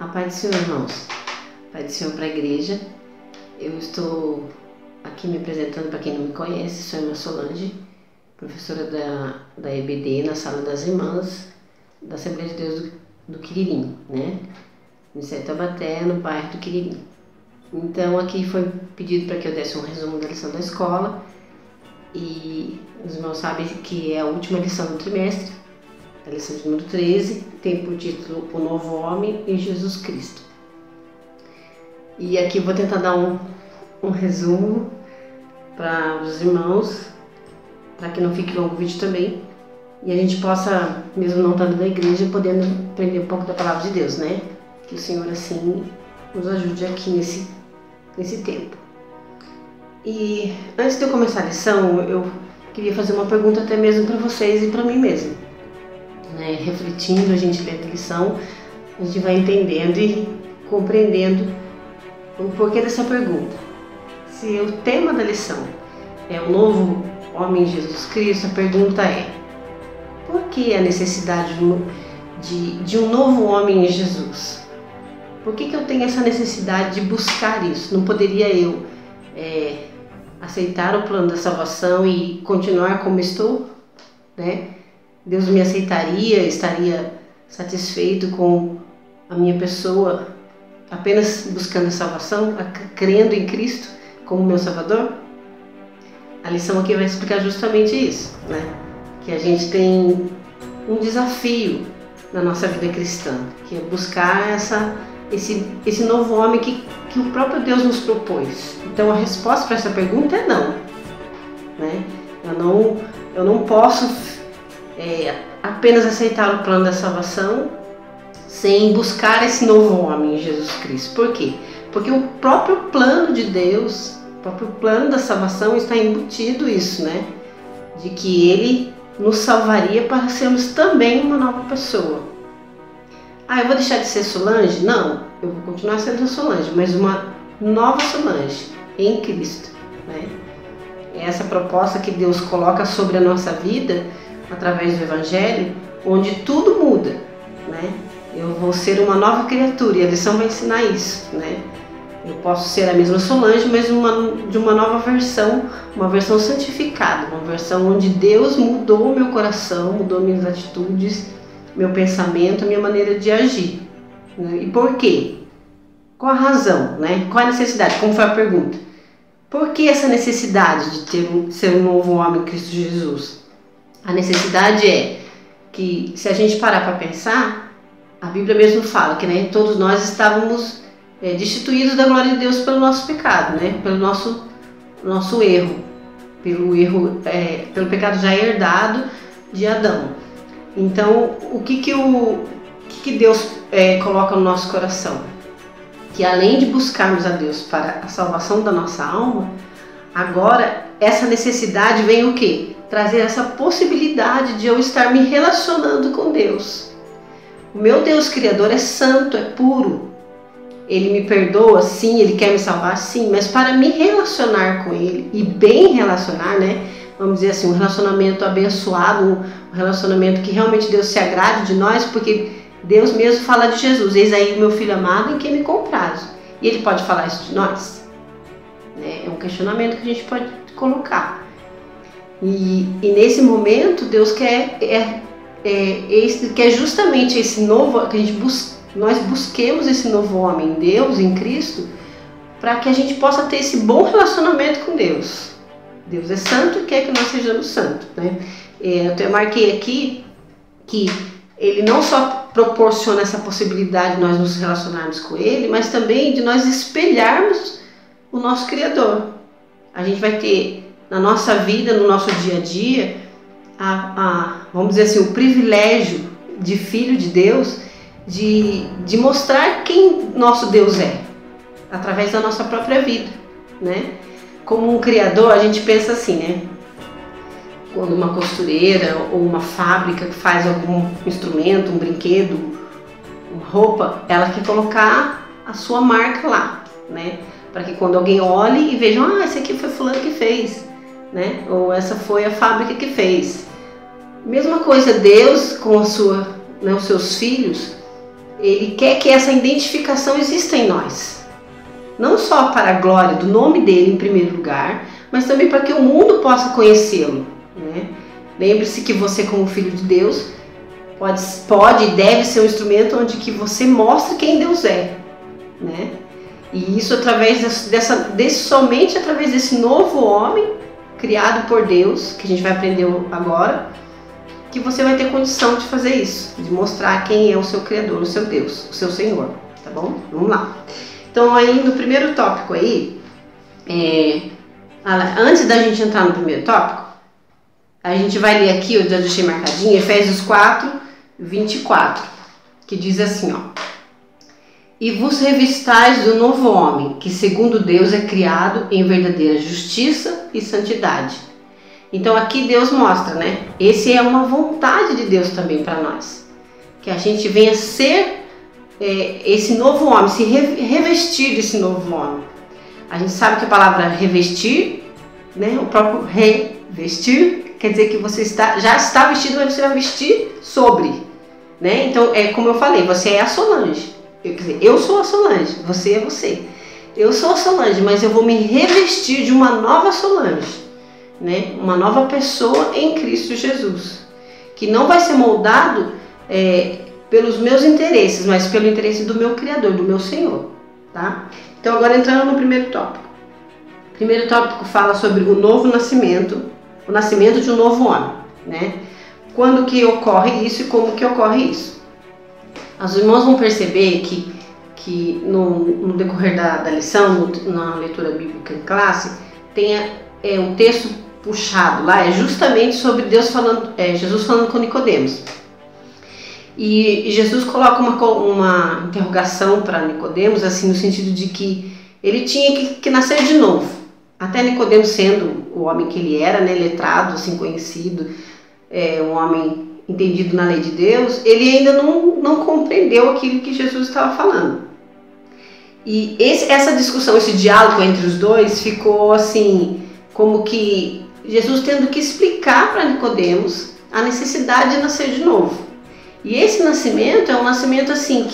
A paz do Senhor, irmãos. A paz do Senhor para a igreja. Eu estou aqui me apresentando para quem não me conhece. Sou a irmã Solange, professora da EBD na Sala das Irmãs da Assembleia de Deus do Quiririm, né? Em Taubaté, no bairro do Quiririm. Então aqui foi pedido para que eu desse um resumo da lição da escola. E os irmãos sabem que é a última lição do trimestre, a lição de número 13, tem por título O Novo Homem em Jesus Cristo. E aqui eu vou tentar dar um resumo para os irmãos, para que não fique longo o vídeo também, e a gente possa, mesmo não estando na igreja, podendo aprender um pouco da palavra de Deus, né? Que o Senhor assim nos ajude aqui nesse tempo. E antes de eu começar a lição, eu queria fazer uma pergunta até mesmo para vocês e para mim mesmo, né? Refletindo, a gente lê a lição, a gente vai entendendo e compreendendo o porquê dessa pergunta. Se o tema da lição é o novo homem em Jesus Cristo, a pergunta é: por que a necessidade de um novo homem em Jesus? Por que eu tenho essa necessidade de buscar isso? Não poderia eu aceitar o plano da salvação e continuar como estou, né? Deus me aceitaria, estaria satisfeito com a minha pessoa apenas buscando a salvação, crendo em Cristo como meu Salvador? A lição aqui vai explicar justamente isso, né? Que a gente tem um desafio na nossa vida cristã, que é buscar esse novo homem que o próprio Deus nos propôs. Então a resposta para essa pergunta é não, né? Eu não posso apenas aceitar o plano da salvação sem buscar esse novo homem em Jesus Cristo. Por quê? Porque o próprio plano de Deus, o próprio plano da salvação está embutido isso, né? De que Ele nos salvaria para sermos também uma nova pessoa. Ah, eu vou deixar de ser Solange? Não, eu vou continuar sendo a Solange, mas uma nova Solange em Cristo, né? É essa proposta que Deus coloca sobre a nossa vida através do Evangelho, onde tudo muda, né? Eu vou ser uma nova criatura e a lição vai ensinar isso, né? Eu posso ser a mesma Solange, mas de uma nova versão, uma versão santificada, uma versão onde Deus mudou o meu coração, mudou minhas atitudes, meu pensamento, a minha maneira de agir, né? E por quê? Qual a razão, né? Qual a necessidade? Como foi a pergunta? Por que essa necessidade de ser um novo homem em Cristo Jesus? A necessidade é que, se a gente parar para pensar, a Bíblia mesmo fala que, né, todos nós estávamos destituídos da glória de Deus pelo nosso pecado, né? Pelo nosso erro, pelo pecado já herdado de Adão. Então, o que Deus coloca no nosso coração? Que além de buscarmos a Deus para a salvação da nossa alma, agora essa necessidade vem o quê? Trazer essa possibilidade de eu estar me relacionando com Deus. O meu Deus Criador é santo, é puro. Ele me perdoa, sim, Ele quer me salvar, sim, mas para me relacionar com Ele, e bem relacionar, né? Vamos dizer assim, um relacionamento abençoado, um relacionamento que realmente Deus se agrade de nós, porque Deus mesmo fala de Jesus: eis aí o meu filho amado em quem me comprazo. E Ele pode falar isso de nós? Né? É um questionamento que a gente pode colocar. E nesse momento Deus quer justamente esse novo, que nós busquemos esse novo homem em Deus, em Cristo, para que a gente possa ter esse bom relacionamento com Deus. Deus é santo e quer que nós sejamos santos, né? Eu marquei aqui que Ele não só proporciona essa possibilidade de nós nos relacionarmos com Ele, mas também de nós espelharmos o nosso Criador. A gente vai ter na nossa vida, no nosso dia a dia, vamos dizer assim, o privilégio de filho de Deus, de mostrar quem nosso Deus é, através da nossa própria vida, né? Como um criador, a gente pensa assim, né? Quando uma costureira ou uma fábrica que faz algum instrumento, um brinquedo, uma roupa, ela quer colocar a sua marca lá, né? Para que quando alguém olhe e veja: esse aqui foi fulano que fez, né? Ou essa foi a fábrica que fez. Mesma coisa Deus com os seus filhos, Ele quer que essa identificação exista em nós. Não só para a glória do nome dele em primeiro lugar, mas também para que o mundo possa conhecê-lo, né? Lembre-se que você, como filho de Deus, pode e deve ser um instrumento onde que você mostre quem Deus é, né? E isso somente através desse novo homem criado por Deus, que a gente vai aprender agora, que você vai ter condição de fazer isso, de mostrar quem é o seu Criador, o seu Deus, o seu Senhor, tá bom? Vamos lá. Então aí no primeiro tópico aí, antes da gente entrar no primeiro tópico, a gente vai ler aqui, eu já deixei marcadinho, Efésios 4, 24, que diz assim, ó: e vos revistais do novo homem, que segundo Deus é criado em verdadeira justiça e santidade. Então aqui Deus mostra, né? Esse é uma vontade de Deus também para nós, que a gente venha ser esse novo homem, se revestir desse novo homem. A gente sabe que a palavra revestir, né? O próprio revestir quer dizer que você já está vestido, mas você vai vestir sobre, né? Então é como eu falei, você é a Solange. Quer dizer, eu sou a Solange, você é você. Eu sou a Solange, mas eu vou me revestir de uma nova Solange, né? Uma nova pessoa em Cristo Jesus, que não vai ser moldado pelos meus interesses, mas pelo interesse do meu Criador, do meu Senhor, tá? Então agora entrando no primeiro tópico. O primeiro tópico fala sobre o novo nascimento, o nascimento de um novo homem, né? Quando que ocorre isso e como que ocorre isso? Os irmãos vão perceber que no decorrer da lição, na leitura bíblica em classe, tem um texto puxado lá, é justamente sobre Deus falando, Jesus falando com Nicodemos. E Jesus coloca uma interrogação para Nicodemos, assim, no sentido de que ele tinha que nascer de novo. Até Nicodemos, sendo o homem que ele era, né, letrado, assim, conhecido, um homem entendido na lei de Deus, ele ainda não compreendeu aquilo que Jesus estava falando. E essa discussão, esse diálogo entre os dois ficou assim, como que Jesus tendo que explicar para Nicodemos a necessidade de nascer de novo. E esse nascimento é um nascimento assim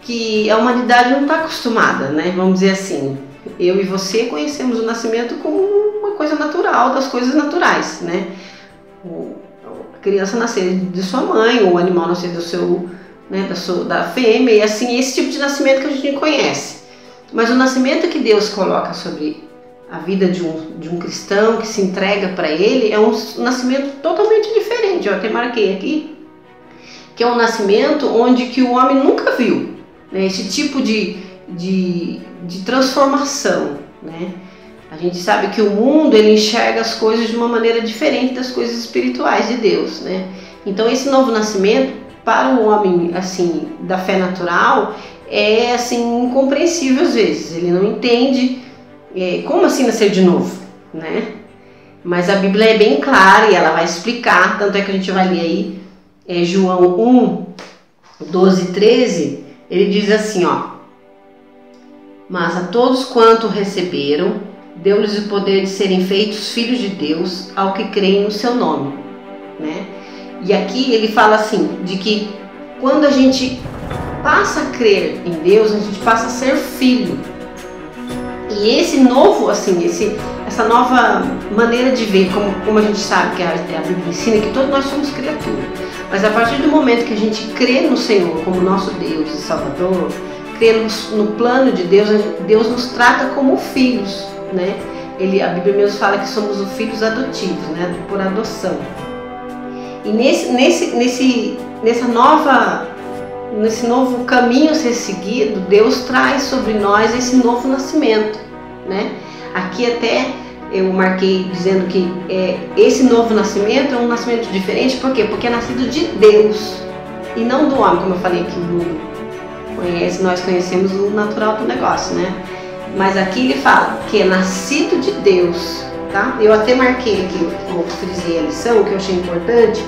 que a humanidade não está acostumada, né? Vamos dizer assim, eu e você conhecemos o nascimento como uma coisa natural, das coisas naturais, né? A criança nascer de sua mãe, o animal nascer do seu, né, da fêmea, e assim, esse tipo de nascimento que a gente conhece. Mas o nascimento que Deus coloca sobre a vida de um cristão, que se entrega para ele, é um nascimento totalmente diferente. Eu até marquei aqui, que é um nascimento onde que o homem nunca viu, né, esse tipo de transformação, né? A gente sabe que o mundo ele enxerga as coisas de uma maneira diferente das coisas espirituais de Deus, né? Então esse novo nascimento para o homem assim da fé natural é assim incompreensível às vezes. Ele não entende como assim nascer de novo, né? Mas a Bíblia é bem clara e ela vai explicar, tanto é que a gente vai ler aí João 1, 12 e 13, ele diz assim, ó: mas a todos quanto receberam, deu-lhes o poder de serem feitos filhos de Deus ao que creem no seu nome, né? E aqui ele fala assim, de que quando a gente passa a crer em Deus, a gente passa a ser filho. E esse novo, assim, essa nova maneira de ver, como a gente sabe que a Bíblia ensina, que todos nós somos criaturas. Mas a partir do momento que a gente crê no Senhor como nosso Deus e Salvador, crê no plano de Deus, Deus nos trata como filhos, né? A Bíblia mesmo fala que somos os filhos adotivos, né? Por adoção. E nesse novo caminho a ser seguido, Deus traz sobre nós esse novo nascimento, né? Aqui até eu marquei dizendo que esse novo nascimento é um nascimento diferente, por quê? Porque é nascido de Deus e não do homem, como eu falei que o mundo conhece, nós conhecemos o natural do negócio, né? Mas aqui ele fala que é nascido de Deus, tá? Eu até marquei aqui, eu frisei a lição, que eu achei importante,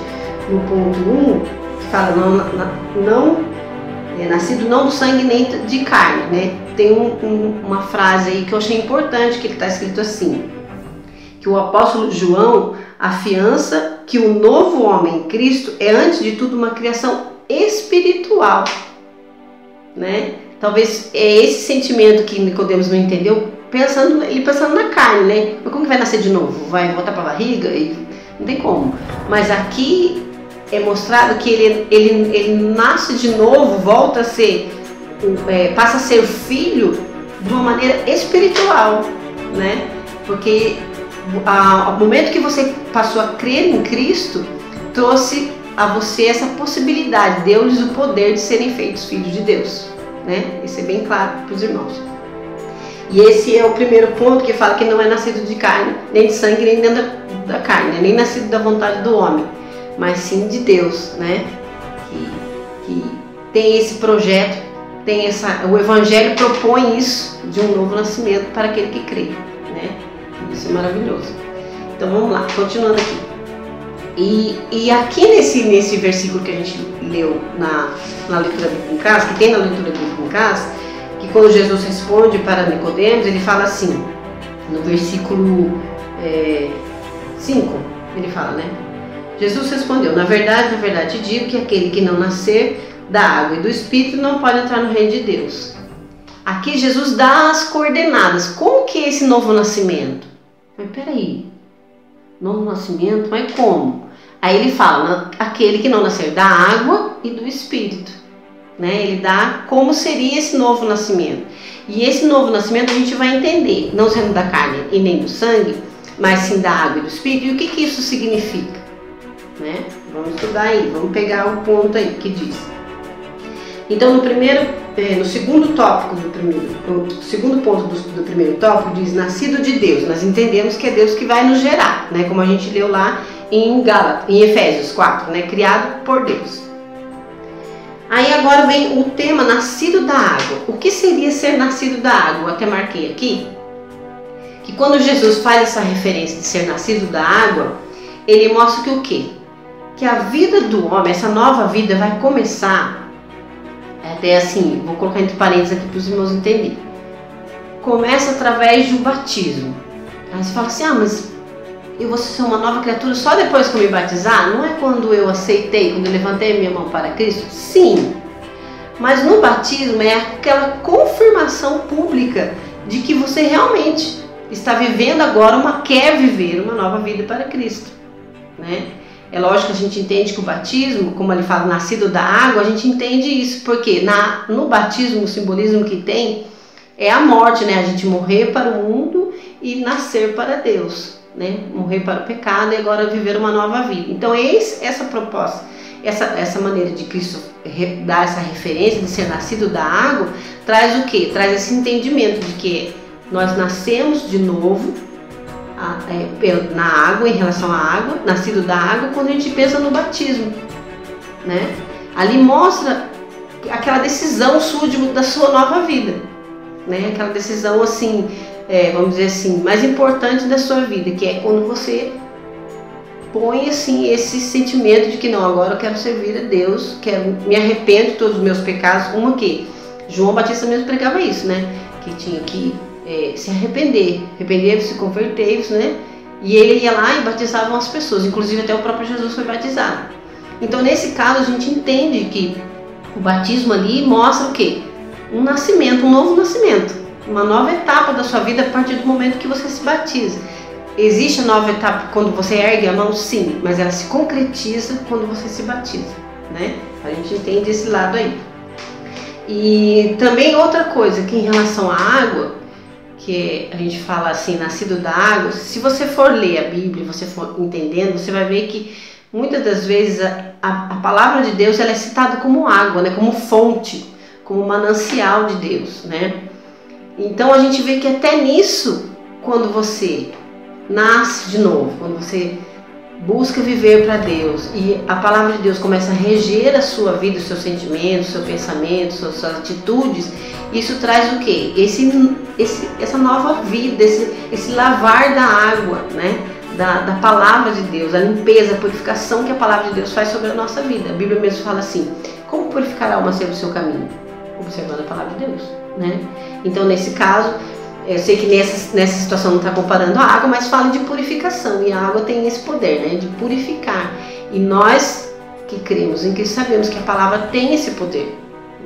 no ponto 1, que fala nascido não do sangue nem de carne, né? Tem uma frase aí que eu achei importante, que ele está escrito assim, que o apóstolo João afiança que o novo homem em Cristo é antes de tudo uma criação espiritual, né? Talvez é esse sentimento que Nicodemos não entendeu, ele pensando na carne, né? Mas como que vai nascer de novo? Vai voltar para a barriga? Não tem como. Mas aqui é mostrado que ele nasce de novo, volta a ser, passa a ser filho de uma maneira espiritual, né? Porque ao momento que você passou a crer em Cristo, trouxe a você essa possibilidade, deu-lhes o poder de serem feitos filhos de Deus, né? Isso é bem claro para os irmãos. E esse é o primeiro ponto que fala que não é nascido de carne, nem de sangue, nem dentro da carne, né? Nem nascido da vontade do homem, mas sim de Deus, né? Que tem esse projeto, o Evangelho propõe isso de um novo nascimento para aquele que crê, né? Isso é maravilhoso. Então vamos lá, continuando aqui. E aqui nesse versículo que a gente leu na leitura bíblica em casa, que tem na leitura bíblica em casa, que quando Jesus responde para Nicodemos, ele fala assim, no versículo 5, ele fala, né? Jesus respondeu, na verdade te digo que aquele que não nascer da água e do Espírito não pode entrar no reino de Deus. Aqui Jesus dá as coordenadas. Como que é esse novo nascimento? Mas peraí, novo nascimento, mas como? Aí ele fala, aquele que não nascer da água e do Espírito, né? Ele dá como seria esse novo nascimento. E esse novo nascimento a gente vai entender, não sendo da carne e nem do sangue, mas sim da água e do Espírito. E o que isso significa? Né? Vamos estudar aí, vamos pegar o ponto aí que diz. Então no segundo tópico no segundo ponto do primeiro tópico diz nascido de Deus. Nós entendemos que é Deus que vai nos gerar, né? Como a gente leu lá em Efésios 4, né? Criado por Deus. Aí agora vem o tema nascido da água. O que seria ser nascido da água? Eu até marquei aqui que quando Jesus faz essa referência de ser nascido da água, ele mostra que o quê? Que a vida do homem, essa nova vida vai começar, até assim, vou colocar entre parênteses aqui para os irmãos entenderem. Começa através de um batismo. Aí você fala assim, mas eu vou ser uma nova criatura só depois que eu me batizar? Não é quando eu aceitei, quando eu levantei a minha mão para Cristo? Sim, mas no batismo é aquela confirmação pública de que você realmente está vivendo agora, quer viver uma nova vida para Cristo, né? É lógico que a gente entende que o batismo, como ele fala, nascido da água, a gente entende isso, porque no batismo o simbolismo que tem é a morte, né? A gente morrer para o mundo e nascer para Deus, né? Morrer para o pecado e agora viver uma nova vida. Então essa proposta, essa maneira de Cristo dar essa referência de ser nascido da água, traz o quê? Traz esse entendimento de que nós nascemos de novo na água, em relação à água, nascido da água, quando a gente pensa no batismo, né? Ali mostra aquela decisão sua da sua nova vida, né? Aquela decisão assim, vamos dizer assim, mais importante da sua vida, que é quando você põe assim esse sentimento de que não, agora eu quero servir a Deus, me arrependo de todos os meus pecados. João Batista mesmo pregava isso, né? Que tinha que se arrepender-se, converter-se, né? E ele ia lá e batizava as pessoas, inclusive até o próprio Jesus foi batizado. Então nesse caso a gente entende que o batismo ali mostra o quê? Um nascimento, um novo nascimento, uma nova etapa da sua vida a partir do momento que você se batiza. Existe a nova etapa quando você ergue a mão? Sim, mas ela se concretiza quando você se batiza, né? A gente entende esse lado aí. E também outra coisa, que em relação à água, que a gente fala assim, nascido da água, se você for ler a Bíblia, você for entendendo, você vai ver que muitas das vezes a palavra de Deus ela é citada como água, né? Como fonte, como manancial de Deus, né? Então a gente vê que até nisso, quando você nasce de novo, quando você busca viver para Deus e a palavra de Deus começa a reger a sua vida, os seus sentimentos, seu pensamento, suas atitudes, isso traz o quê? Essa nova vida, esse lavar da água, né? Da palavra de Deus, a limpeza, a purificação que a palavra de Deus faz sobre a nossa vida. A Bíblia mesmo fala assim, como purificar a alma sempre o seu caminho? Observando a palavra de Deus, né? Então nesse caso, eu sei que nessa situação não está comparando a água, mas fala de purificação, e a água tem esse poder, né, de purificar. E nós que cremos em Cristo, sabemos que a palavra tem esse poder,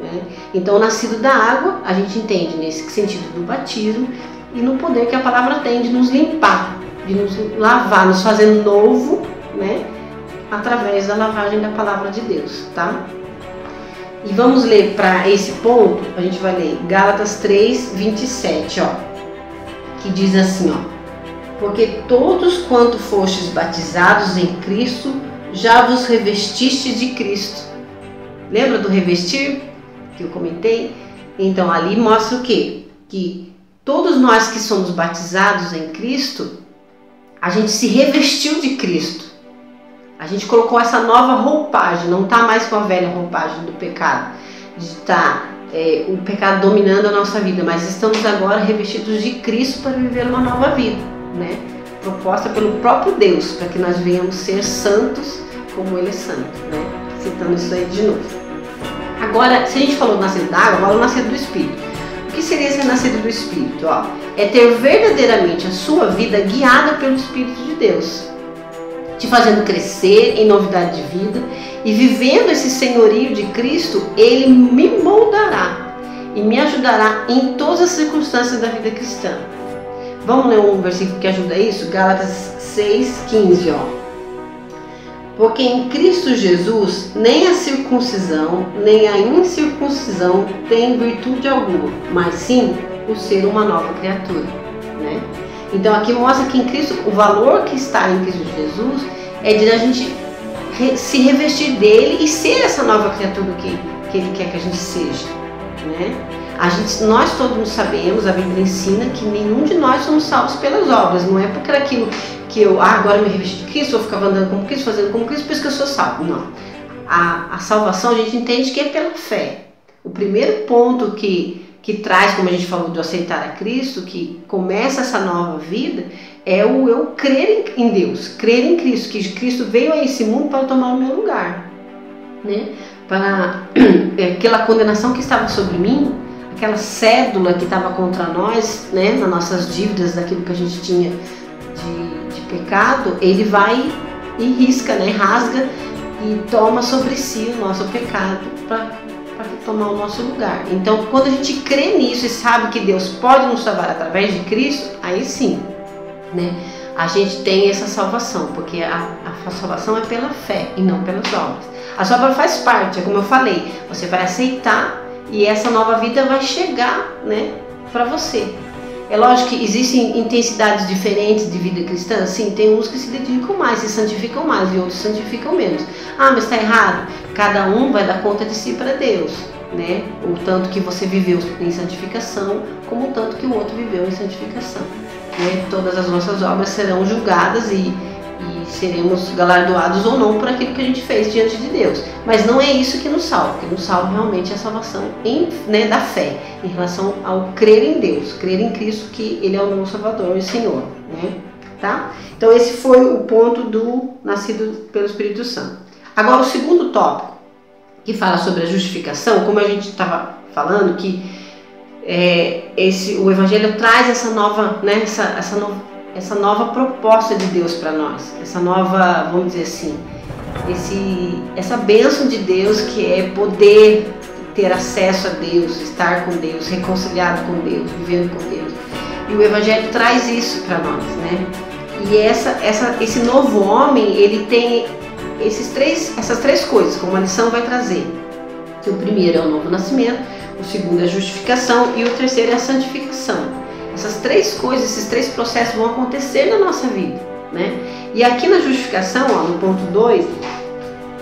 né? Então, nascido da água, a gente entende nesse sentido do batismo e no poder que a palavra tem de nos limpar, de nos lavar, nos fazer novo, né? Através da lavagem da palavra de Deus, tá? E vamos ler para esse ponto, a gente vai ler Gálatas 3, 27, ó, que diz assim, ó: porque todos quanto fostes batizados em Cristo, já vos revestistes de Cristo. Lembra do revestir que eu comentei? Então ali mostra o quê? Que todos nós que somos batizados em Cristo, a gente se revestiu de Cristo. A gente colocou essa nova roupagem, não está mais com a velha roupagem do pecado, de estar o pecado dominando a nossa vida, mas estamos agora revestidos de Cristo para viver uma nova vida, né? Proposta pelo próprio Deus, para que nós venhamos ser santos como Ele é santo, né? Citando isso aí de novo. Agora, se a gente falou nascido da água, agora o nascido do Espírito. O que seria ser nascido do Espírito? Ó, é ter verdadeiramente a sua vida guiada pelo Espírito de Deus, te fazendo crescer em novidade de vida e vivendo esse senhorio de Cristo. Ele me moldará e me ajudará em todas as circunstâncias da vida cristã. Vamos ler um versículo que ajuda isso? Gálatas 6,15, ó. Porque em Cristo Jesus nem a circuncisão nem a incircuncisão tem virtude alguma, mas sim o ser uma nova criatura, né? Então aqui mostra que em Cristo, o valor que está em Cristo Jesus é de a gente se revestir dele e ser essa nova criatura que ele quer que a gente seja, né? Nós todos sabemos, a Bíblia ensina que nenhum de nós somos salvos pelas obras, não é porque aquilo que eu agora me revesti de Cristo, eu ficava andando como Cristo, fazendo como Cristo, por isso que eu sou salvo. Não. A salvação a gente entende que é pela fé. O primeiro ponto que traz, como a gente falou, do aceitar a Cristo, que começa essa nova vida, é o eu crer em Deus, crer em Cristo, que Cristo veio a esse mundo para tomar o meu lugar, né? Para aquela condenação que estava sobre mim, aquela cédula que estava contra nós, né, nas nossas dívidas, daquilo que a gente tinha de pecado, ele vai e risca, né, rasga e toma sobre si o nosso pecado para tomar o nosso lugar. Então, quando a gente crê nisso e sabe que Deus pode nos salvar através de Cristo, aí sim, né, a gente tem essa salvação, porque a salvação é pela fé e não pelas obras. A sua obra faz parte, é como eu falei, você vai aceitar e essa nova vida vai chegar, né, para você. É lógico que existem intensidades diferentes de vida cristã, sim, tem uns que se dedicam mais, se santificam mais e outros se santificam menos. Ah, mas está errado. Cada um vai dar conta de si para Deus, né? O tanto que você viveu em santificação, como o tanto que o outro viveu em santificação, né? Todas as nossas obras serão julgadas e seremos galardoados ou não por aquilo que a gente fez diante de Deus. Mas não é isso que nos salva. O que nos salva realmente é a salvação da fé, em relação ao crer em Deus, crer em Cristo, que Ele é o nosso Salvador e Senhor, né? Tá? Então esse foi o ponto do nascido pelo Espírito Santo. Agora o segundo tópico, que fala sobre a justificação, como a gente estava falando, que o Evangelho traz essa nova, né, essa nova proposta de Deus para nós, essa nova, vamos dizer assim, essa bênção de Deus, que é poder ter acesso a Deus, estar com Deus, reconciliado com Deus, vivendo com Deus. E o Evangelho traz isso para nós, né? E esse novo homem, ele tem essas três coisas, como a lição vai trazer. Que o primeiro é o novo nascimento, o segundo é a justificação e o terceiro é a santificação. Essas três coisas, esses três processos vão acontecer na nossa vida, né? E aqui na justificação, ó, no ponto 2,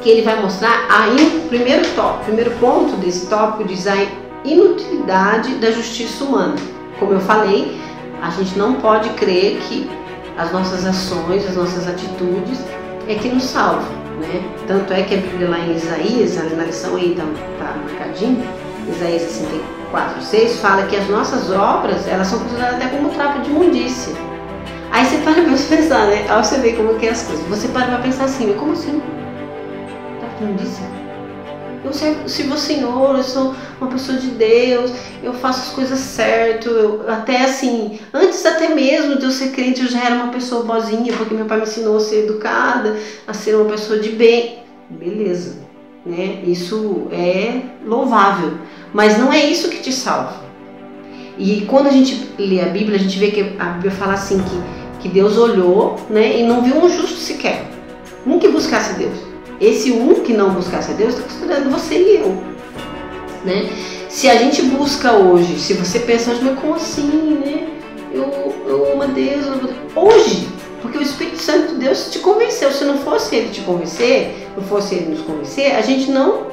que ele vai mostrar o primeiro ponto desse tópico diz a inutilidade da justiça humana. Como eu falei, a gente não pode crer que as nossas ações, as nossas atitudes é que nos salvam, né? Tanto é que a Bíblia lá em Isaías, na lição aí tá marcadinho, Isaías 64:6, fala que as nossas obras, elas são consideradas até como trapo de imundícia. Aí você para pra pensar, né? Aí você vê como que é as coisas. Você para pra pensar assim, como assim? Trapo de imundícia? Eu sirvo ao Senhor, eu sou uma pessoa de Deus, eu faço as coisas certo, até assim, antes até mesmo de eu ser crente, eu já era uma pessoa boazinha, porque meu pai me ensinou a ser educada, a ser uma pessoa de bem. beleza, né? Isso é louvável, mas não é isso que te salva. E quando a gente lê a Bíblia, a gente vê que a Bíblia fala assim que Deus olhou, né, e não viu um justo sequer, um que buscasse a Deus. Esse um que não buscasse a Deus está considerando você e eu, né? Se a gente busca hoje, se você pensa hoje, mas como assim, né? Eu amo a Deus, hoje, porque o Espírito Santo de Deus te convenceu. Se não fosse Ele te convencer, não fosse Ele nos convencer, a gente não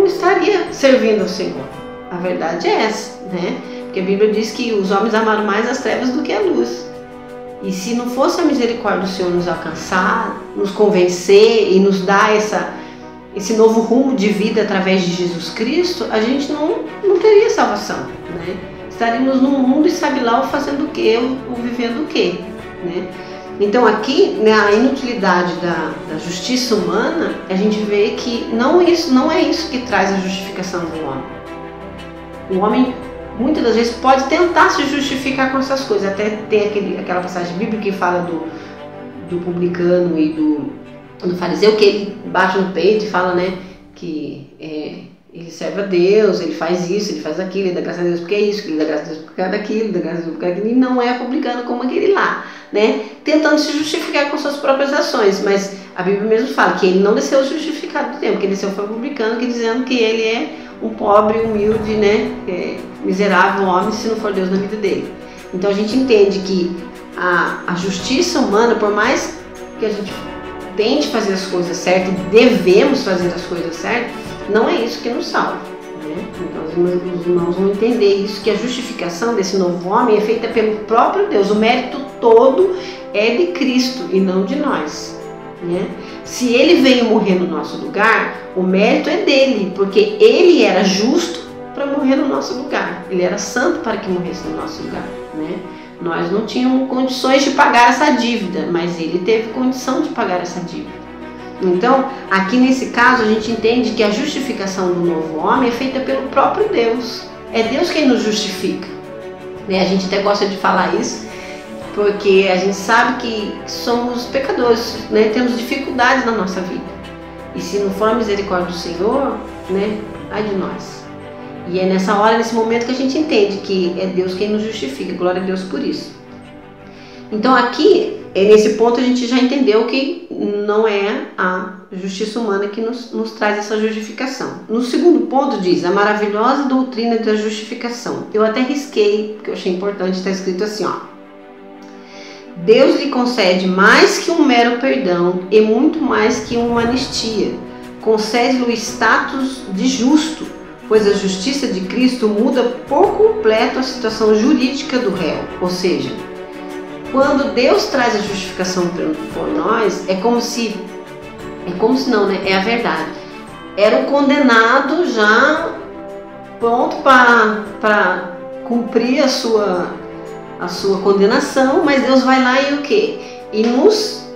estaria servindo ao Senhor. A verdade é essa, né? Porque a Bíblia diz que os homens amaram mais as trevas do que a luz. E se não fosse a misericórdia do Senhor nos alcançar, nos convencer e nos dar esse novo rumo de vida através de Jesus Cristo, a gente não teria salvação, né? Estaríamos no mundo e sabe lá o fazendo o quê, ou vivendo o quê, né? Então aqui, né, a inutilidade da justiça humana, a gente vê que não é isso que traz a justificação do homem. O homem muitas das vezes pode tentar se justificar com essas coisas. Até tem aquela passagem bíblica que fala do publicano e do fariseu, que ele bate no peito e fala, né, que ele serve a Deus, ele faz isso, ele faz aquilo, ele dá graças a Deus porque é isso, ele dá graças a Deus por causa daquilo, ele dá graças a Deus por causa daquilo, e não é publicano como aquele lá, né, tentando se justificar com suas próprias ações. Mas a Bíblia mesmo fala que ele não desceu justificado do tempo, que ele desceu foi publicano, que dizendo que ele é um pobre, humilde, né, miserável homem, se não for Deus na vida dele. Então a gente entende que a justiça humana, por mais que a gente tente fazer as coisas certas, devemos fazer as coisas certas, não é isso que nos salva, né? Então os irmãos vão entender isso, que a justificação desse novo homem é feita pelo próprio Deus. O mérito todo é de Cristo e não de nós, né? Se ele veio morrer no nosso lugar, o mérito é dele, porque ele era justo para morrer no nosso lugar. Ele era santo para que morresse no nosso lugar, né? Nós não tínhamos condições de pagar essa dívida, mas ele teve condição de pagar essa dívida. Então, aqui nesse caso, a gente entende que a justificação do novo homem é feita pelo próprio Deus. É Deus quem nos justifica, né? A gente até gosta de falar isso, porque a gente sabe que somos pecadores, né? Temos dificuldades na nossa vida. E se não for a misericórdia do Senhor, né? Ai de nós. E é nessa hora, nesse momento, que a gente entende que é Deus quem nos justifica. Glória a Deus por isso. Então aqui, nesse ponto, a gente já entendeu que não é a justiça humana que nos traz essa justificação. No segundo ponto diz, a maravilhosa doutrina da justificação. Eu até risquei, porque eu achei importante, estar escrito assim, ó. Deus lhe concede mais que um mero perdão e muito mais que uma anistia. Concede-lhe o status de justo, pois a justiça de Cristo muda por completo a situação jurídica do réu. Ou seja, quando Deus traz a justificação por nós, é como se não, né? É a verdade. Era o condenado já pronto para cumprir a sua condenação, mas Deus vai lá e o quê? E nos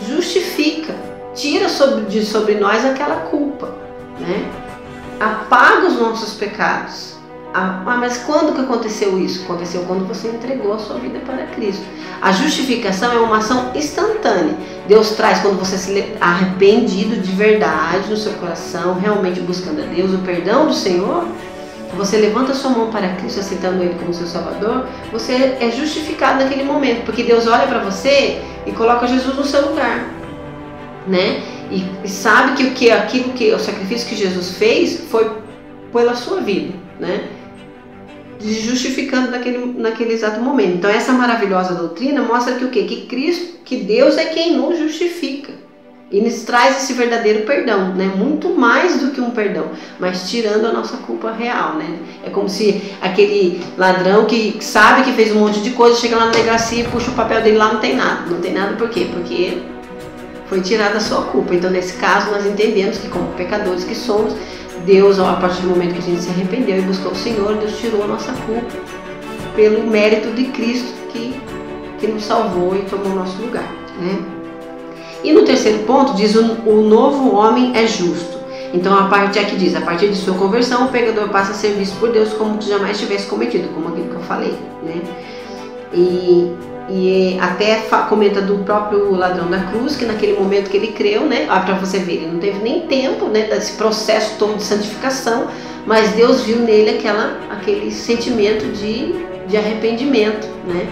justifica, tira sobre nós aquela culpa, né? Apaga os nossos pecados. Mas quando que aconteceu isso? Aconteceu quando você entregou a sua vida para Cristo. A justificação é uma ação instantânea. Deus traz quando você se arrependido de verdade no seu coração, realmente buscando a Deus, o perdão do Senhor. Você levanta a sua mão para Cristo, aceitando Ele como seu Salvador, você é justificado naquele momento, porque Deus olha para você e coloca Jesus no seu lugar, né? E sabe que o sacrifício que Jesus fez foi pela sua vida, né? Justificando naquele exato momento. Então essa maravilhosa doutrina mostra que o quê? Que Cristo, que Deus é quem nos justifica e nos traz esse verdadeiro perdão, né? Muito mais do que um perdão, mas tirando a nossa culpa real, né? É como se aquele ladrão que sabe que fez um monte de coisa, chega lá na delegacia e puxa o papel dele lá, não tem nada. Não tem nada por quê? Porque foi tirada a sua culpa. Então nesse caso nós entendemos que, como pecadores que somos, Deus, a partir do momento que a gente se arrependeu e buscou o Senhor, Deus tirou a nossa culpa pelo mérito de Cristo que nos salvou e tomou o nosso lugar, né? E no terceiro ponto diz, o novo homem é justo. Então a parte aqui diz, a partir de sua conversão, o pecador passa a ser visto por Deus como se jamais tivesse cometido, como aquilo que eu falei, né? E E até comenta do próprio ladrão da cruz, que naquele momento que ele creu, né? Para você ver, ele não teve nem tempo, né, desse processo todo de santificação, mas Deus viu nele aquele sentimento de arrependimento, né?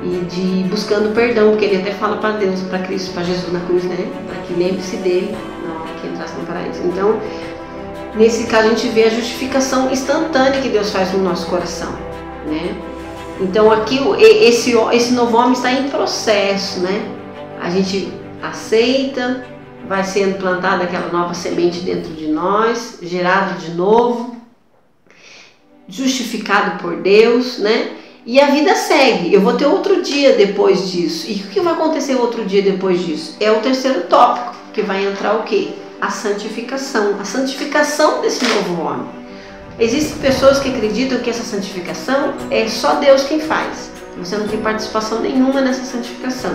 E de buscando perdão, porque ele até fala para Deus, para Cristo, para Jesus na cruz, né? Para que lembre-se dele na hora que entrasse no paraíso. Então, nesse caso, a gente vê a justificação instantânea que Deus faz no nosso coração, né? Então aqui esse novo homem está em processo, né? A gente aceita, vai sendo plantada aquela nova semente dentro de nós, gerado de novo, justificado por Deus, né? E a vida segue. Eu vou ter outro dia depois disso. E o que vai acontecer outro dia depois disso? É o terceiro tópico, que vai entrar o quê? A santificação. A santificação desse novo homem. Existem pessoas que acreditam que essa santificação é só Deus quem faz. Você não tem participação nenhuma nessa santificação.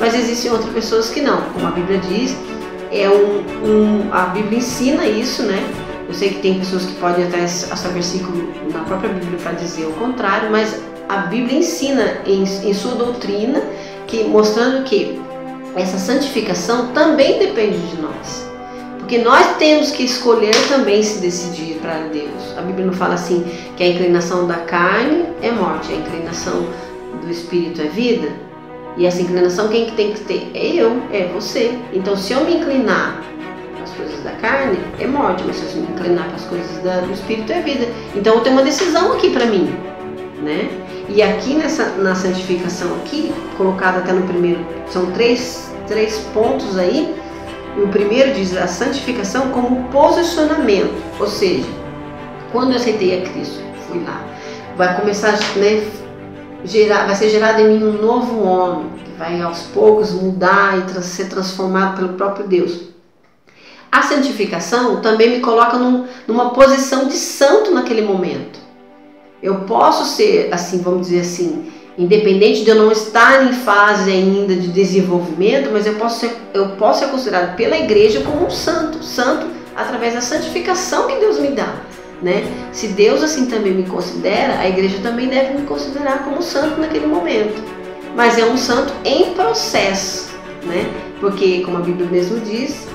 Mas existem outras pessoas que não. Como a Bíblia diz, a Bíblia ensina isso, né? Eu sei que tem pessoas que podem até achar versículo na própria Bíblia para dizer o contrário, mas a Bíblia ensina em sua doutrina, mostrando que essa santificação também depende de nós. Porque nós temos que escolher também se decidir para Deus. A Bíblia não fala assim que a inclinação da carne é morte, a inclinação do Espírito é vida. E essa inclinação quem que tem que ter? É eu, é você. Então se eu me inclinar para as coisas da carne, é morte, mas se eu me inclinar para as coisas do Espírito é vida. Então eu tenho uma decisão aqui para mim, né? E aqui na santificação aqui, colocado até no primeiro, são três pontos aí. E o primeiro diz a santificação como posicionamento, ou seja, quando eu aceitei a Cristo, fui lá, vai começar, né, vai ser gerado em mim um novo homem, que vai aos poucos mudar e ser transformado pelo próprio Deus. A santificação também me coloca numa posição de santo naquele momento. Eu posso ser, assim, vamos dizer assim, independente de eu não estar em fase ainda de desenvolvimento, mas eu posso ser considerado pela igreja como um santo através da santificação que Deus me dá, né? Se Deus assim também me considera, a igreja também deve me considerar como santo naquele momento, mas é um santo em processo, né? Porque, como a Bíblia mesmo diz,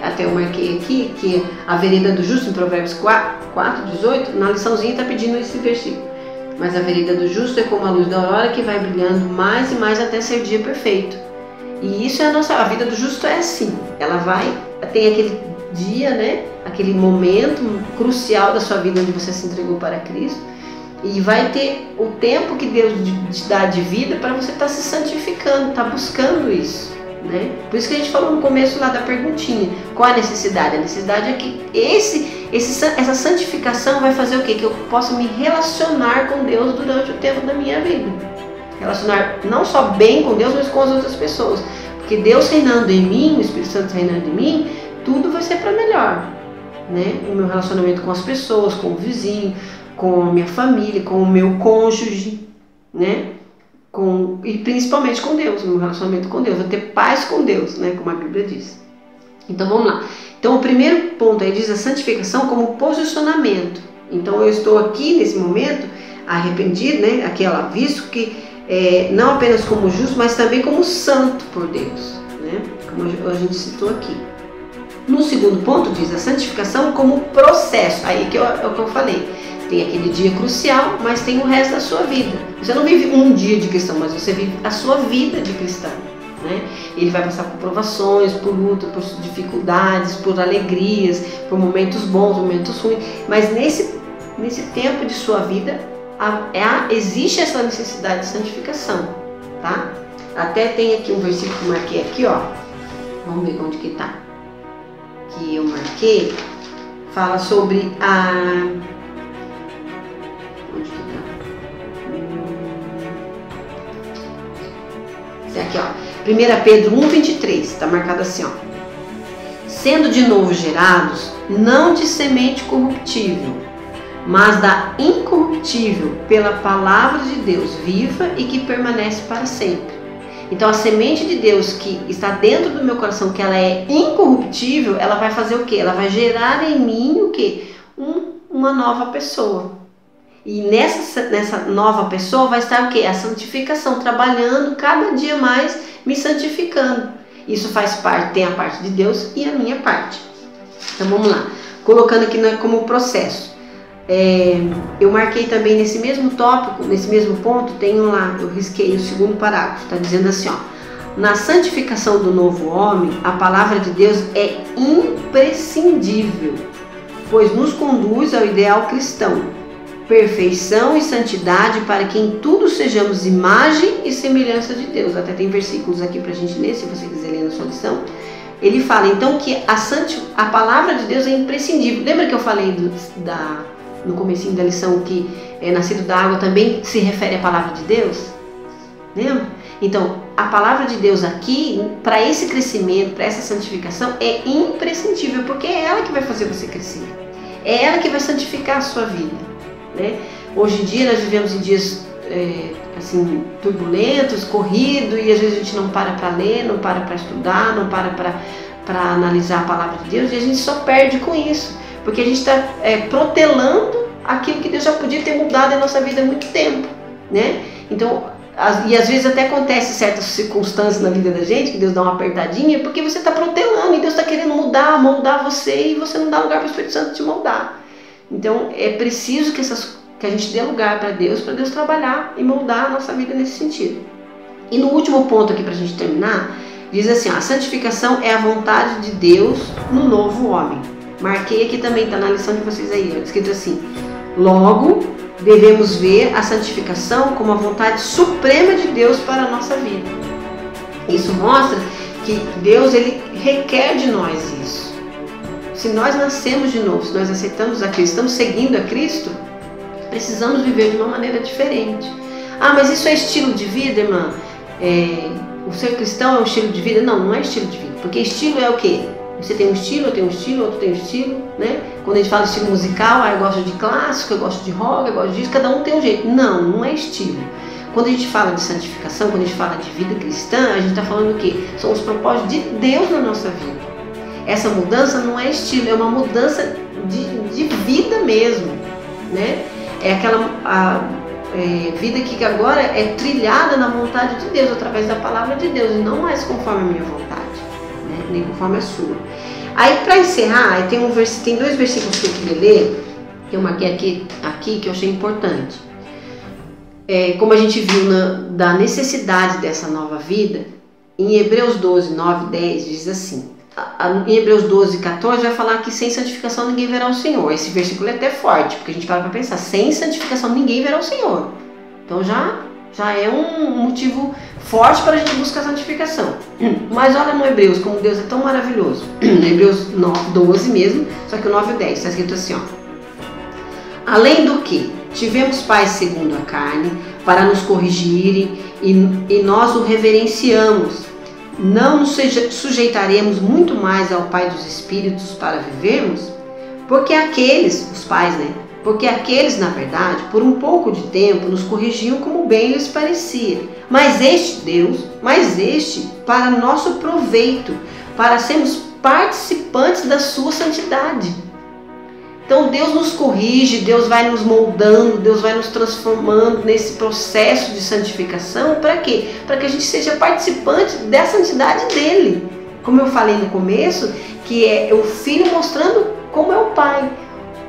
até eu marquei aqui, que a vereda do justo, em Provérbios 4:18, na liçãozinha está pedindo esse versículo. Mas a vereda do justo é como a luz da aurora que vai brilhando mais e mais até ser dia perfeito. E isso é a vida do justo é assim. Ela tem aquele dia, né? Aquele momento crucial da sua vida onde você se entregou para Cristo. E vai ter o tempo que Deus te dá de vida para você estar se santificando, estar buscando isso, né? Por isso que a gente falou no começo lá da perguntinha. Qual a necessidade? A necessidade é que essa santificação vai fazer o quê? Que eu possa me relacionar com Deus durante o tempo da minha vida. Relacionar não só bem com Deus, mas com as outras pessoas. Porque Deus reinando em mim, o Espírito Santo reinando em mim, tudo vai ser para melhor, né? O meu relacionamento com as pessoas, com o vizinho, com a minha família, com o meu cônjuge, né? E principalmente com Deus, o meu relacionamento com Deus. Eu ter paz com Deus, né? Como a Bíblia diz. Então vamos lá. Então o primeiro ponto aí diz a santificação como posicionamento. Então eu estou aqui nesse momento arrependido, né? Aquela visto que não apenas como justo, mas também como santo por Deus, né? Como a gente citou aqui. No segundo ponto diz a santificação como processo. Aí é o que eu falei. Tem aquele dia crucial, mas tem o resto da sua vida. Você não vive um dia de cristão, mas você vive a sua vida de cristão, né? Ele vai passar por provações, por luta, por dificuldades, por alegrias, por momentos bons, momentos ruins. Mas nesse tempo de sua vida, existe essa necessidade de santificação, tá? Até tem aqui um versículo que eu marquei aqui, ó. Vamos ver onde que tá. Que eu marquei. Fala sobre a... Onde que tá? Esse aqui, ó. 1 Pedro 1,23. Está marcado assim, ó. Sendo de novo gerados, não de semente corruptível, mas da incorruptível, pela palavra de Deus viva e que permanece para sempre. Então a semente de Deus que está dentro do meu coração, que ela é incorruptível, ela vai fazer o quê? Ela vai gerar em mim o quê? Uma nova pessoa. E nessa nova pessoa vai estar o quê? A santificação, trabalhando cada dia mais, me santificando. Isso faz parte, tem a parte de Deus e a minha parte. Então vamos lá, colocando aqui como processo. Eu marquei também nesse mesmo tópico, nesse mesmo ponto, tenho lá, eu risquei o segundo parágrafo, está dizendo assim, ó. Na santificação do novo homem, a palavra de Deus é imprescindível, pois nos conduz ao ideal cristão, perfeição e santidade para que em tudo sejamos imagem e semelhança de Deus. Até tem versículos aqui para a gente ler, se você quiser ler na sua lição. Ele fala então que a palavra de Deus é imprescindível. Lembra que eu falei no comecinho da lição que nascido da água também se refere à palavra de Deus? Lembra? Então, a palavra de Deus aqui, para esse crescimento, para essa santificação, é imprescindível, porque é ela que vai fazer você crescer. É ela que vai santificar a sua vida, né? Hoje em dia, nós vivemos em dias assim, turbulentos, corridos, e às vezes a gente não para ler, não para estudar, não para analisar a palavra de Deus, e a gente só perde com isso, porque a gente está protelando aquilo que Deus já podia ter mudado em nossa vida há muito tempo, né? Então, e às vezes até acontece certas circunstâncias na vida da gente, que Deus dá uma apertadinha, porque você está protelando e Deus está querendo moldar você, e você não dá lugar para o Espírito Santo te moldar. Então é preciso que a gente dê lugar para Deus trabalhar e moldar a nossa vida nesse sentido. E no último ponto aqui para a gente terminar, diz assim, ó, a santificação é a vontade de Deus no novo homem. Marquei aqui também, está na lição de vocês aí, ó, escrito assim, logo devemos ver a santificação como a vontade suprema de Deus para a nossa vida. Isso mostra que Deus, ele requer de nós isso. Se nós nascemos de novo, se nós aceitamos a Cristo, estamos seguindo a Cristo, precisamos viver de uma maneira diferente. Ah, mas isso é estilo de vida, irmã? O ser cristão é um estilo de vida? Não, não é estilo de vida. Porque estilo é o quê? Você tem um estilo, eu tenho um estilo, outro tem um estilo, né? Quando a gente fala de estilo musical, eu gosto de clássico, eu gosto de rock, eu gosto disso, cada um tem um jeito. Não, não é estilo. Quando a gente fala de santificação, quando a gente fala de vida cristã, a gente está falando o quê? São os propósitos de Deus na nossa vida. Essa mudança não é estilo, é uma mudança de vida mesmo, né? É aquela vida que agora é trilhada na vontade de Deus, através da palavra de Deus, e não mais conforme a minha vontade, né? Nem conforme a sua. Aí, para encerrar, tem dois versículos que eu queria ler, que eu marquei aqui que eu achei importante. Como a gente viu da necessidade dessa nova vida, em Hebreus 12, 9 e 10 diz assim, em Hebreus 12, 14 vai falar que sem santificação ninguém verá o Senhor. Esse versículo é até forte, porque a gente para pensar, sem santificação ninguém verá o Senhor. Então já é um motivo forte para a gente buscar a santificação. Mas olha no Hebreus, como Deus é tão maravilhoso. No Hebreus 12 mesmo, só que o 9 e 10 está escrito assim, ó. Além do que tivemos pais segundo a carne, para nos corrigirem, e nós o reverenciamos. Não nos sujeitaremos muito mais ao Pai dos Espíritos para vivermos? Porque os pais, né? Porque aqueles, na verdade, por um pouco de tempo, nos corrigiam como bem lhes parecia. Mas este para nosso proveito, para sermos participantes da sua santidade. Então Deus nos corrige, Deus vai nos moldando, Deus vai nos transformando nesse processo de santificação. Para quê? Para que a gente seja participante da santidade dele. Como eu falei no começo, que é o Filho mostrando como é o Pai.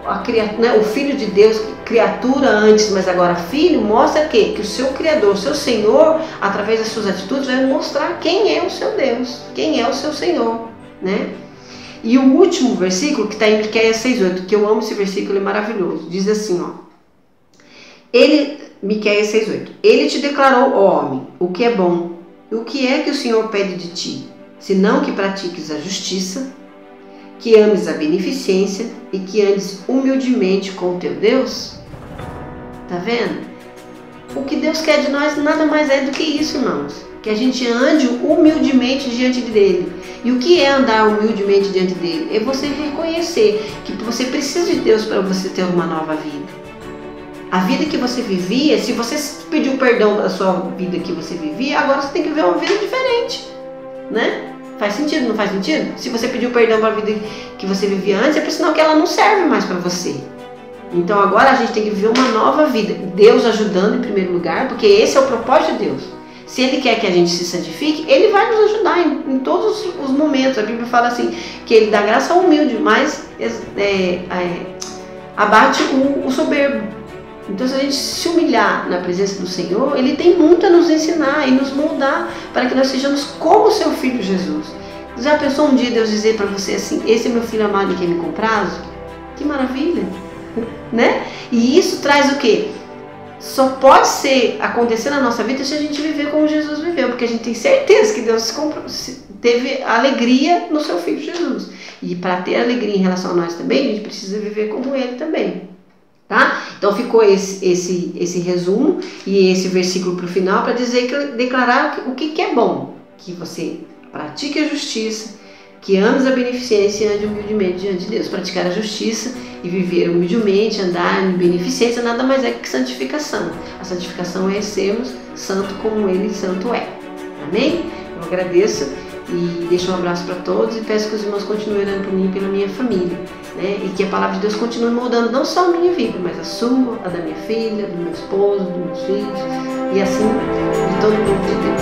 O Filho de Deus, criatura antes, mas agora Filho, mostra que o seu Criador, o seu Senhor, através das suas atitudes, vai mostrar quem é o seu Deus, quem é o seu Senhor, né? E o último versículo, que está em Miqueias 6,8, que eu amo esse versículo, é maravilhoso. Diz assim, ó. Miqueias 6,8. Ele te declarou, ó homem, o que é bom. E o que é que o Senhor pede de ti? Senão que pratiques a justiça, que ames a beneficência e que andes humildemente com o teu Deus. Tá vendo? O que Deus quer de nós nada mais é do que isso, irmãos. Que a gente ande humildemente diante dele. E o que é andar humildemente diante dele? É você reconhecer que você precisa de Deus para você ter uma nova vida. A vida que você vivia, se você pediu perdão pela sua vida que você vivia, agora você tem que viver uma vida diferente, né? Faz sentido, não faz sentido? Se você pediu perdão pela vida que você vivia antes, é por sinal que ela não serve mais para você. Então agora a gente tem que viver uma nova vida. Deus ajudando em primeiro lugar, porque esse é o propósito de Deus. Se Ele quer que a gente se santifique, Ele vai nos ajudar em todos os momentos. A Bíblia fala assim, que Ele dá graça ao humilde, mas abate o soberbo. Então, se a gente se humilhar na presença do Senhor, Ele tem muito a nos ensinar e nos moldar para que nós sejamos como o seu Filho Jesus. Já pensou um dia Deus dizer para você assim, esse é meu filho amado em quem me comprazo? Que maravilha! Né? E isso traz o quê? Só pode acontecer na nossa vida se a gente viver como Jesus viveu, porque a gente tem certeza que Deus teve alegria no seu Filho Jesus. E para ter alegria em relação a nós também, a gente precisa viver como Ele também. Tá? Então ficou esse resumo e esse versículo para o final para declarar o que é bom. Que você pratique a justiça, que ames a beneficência e ande humildemente diante de Deus. Praticar a justiça e viver humildemente, andar em beneficência, nada mais é que santificação. A santificação é sermos santo como Ele santo é. Amém? Eu agradeço e deixo um abraço para todos e peço que os irmãos continuem orando por mim e pela minha família. Né? E que a palavra de Deus continue moldando não só a minha vida, mas a sua, a da minha filha, do meu esposo, dos meus filhos e assim de todo mundo de Deus.